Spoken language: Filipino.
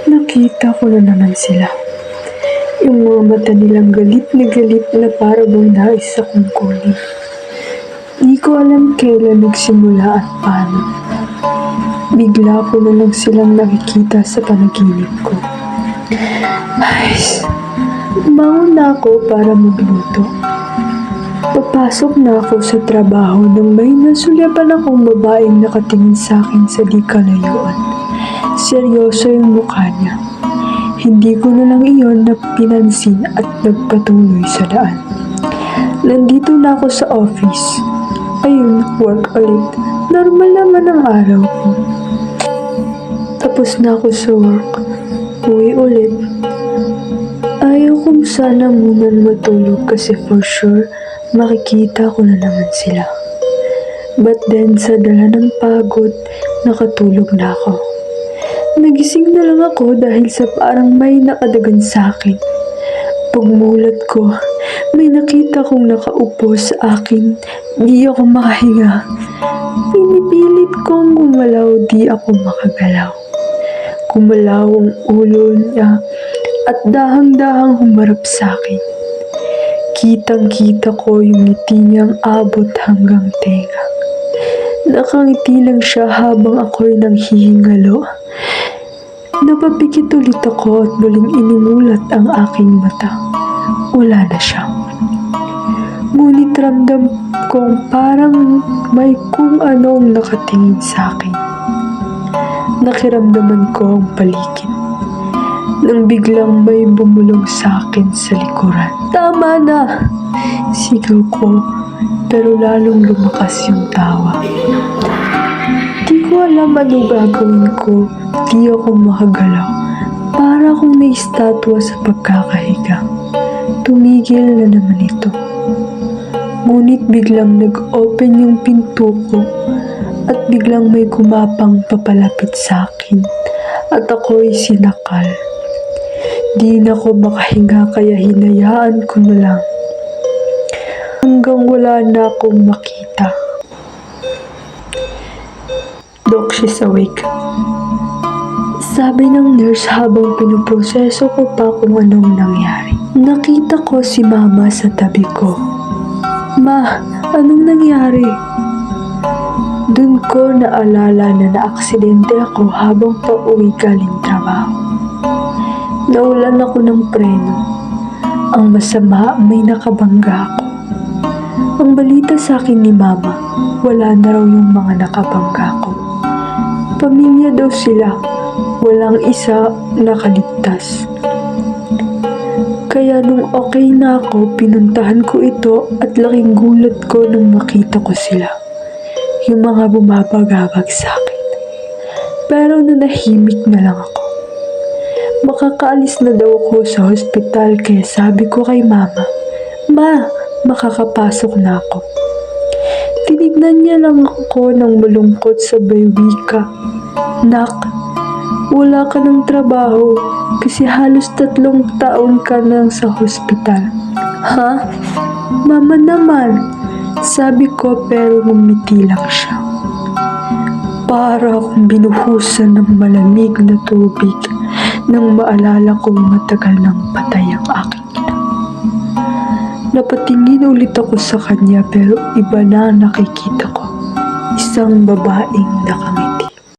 Nakita ko na naman sila. Yung mga mata nilang galit na para bang nais akong kunin. Di ko alam kailan nagsimula at paano. Bigla ko na lang silang nakikita sa panaginip ko. Ayos, bangon na ako para magluto. Papasok na ako sa trabaho nang may nasulyapan akong babaeng nakatingin sa akin sa di kalayuan. Seryoso yung mukha niya. Hindi ko na lang iyon na pinansin at nagpatuloy sa daan. Nandito na ako sa office. Ayun, work ulit. Normal naman ang araw ko. Tapos na ako sa work. Uwi ulit. Ayaw kong sana muna matulog kasi for sure makikita ko na naman sila. But then sa dala ng pagod, nakatulog na ako. Nagising na lang ako dahil sa parang may nakadagan sa akin. Pagmulat ko, may nakita kong nakaupo sa akin. Di ako makahinga. Pinipilit kong gumalaw, di ako makagalaw. Gumalaw ang ulo niya at dahang-dahang humarap sa akin. Kitang-kita ko yung ngiti niyang abot hanggang tenga. Nakangiti lang siya habang ako'y nanghihingalo. Napapikit ulit ako at muling inimulat ang aking mata. Wala na siya. Ngunit ramdam kong parang may kung anong nakatingin sa akin. Nakiramdaman ko ang paligid. Nang biglang may bumulong sa akin sa likuran. Tama na! Sigaw ko, pero lalong lumakas yung tawa. Di ko alam anong gagawin ko. Di ako makagalaw. Para akong naistatwa sa pagkakahiga. Tumigil na naman ito. Ngunit biglang nag-open yung pinto ko at biglang may gumapang papalapit sa akin at ako'y sinakal. Di na ko makahinga kaya hinayaan ko na lang. Hanggang wala na akong makita. Doc, she's awake. Sabi ng nurse habang pinuproseso ko pa kung anong nangyari. Nakita ko si Mama sa tabi ko. Ma, anong nangyari? Doon ko naalala na naaksidente ako habang pauwi galing trabaho. Naulan ako ng preno. Ang masama, may nakabangga ako. Ang balita sa akin ni Mama, wala na raw yung mga nakabangga ko. Pamilya daw sila, walang isa nakaligtas. Kaya nung okay na ako, pinuntahan ko ito at laking gulat ko nung makita ko sila. Yung mga bumabagabag sa akin. Pero nanahimik na lang ako. Makakaalis na daw ako sa hospital kaya sabi ko kay Mama, Ma, makakapasok na ako. Tinignan niya lang ako ng malungkot sabay wika. Nak, wala ka ng trabaho kasi halos 3 taon ka nang sa hospital. Ha? Mama naman, sabi ko pero ngumiti lang siya. Para akong binuhusan ng malamig na tubig nang maalala kong matagal nang patay ang aking ina. Napatingin ulit ako sa kanya pero iba na nakikita ko. Isang babaeng nakangiti.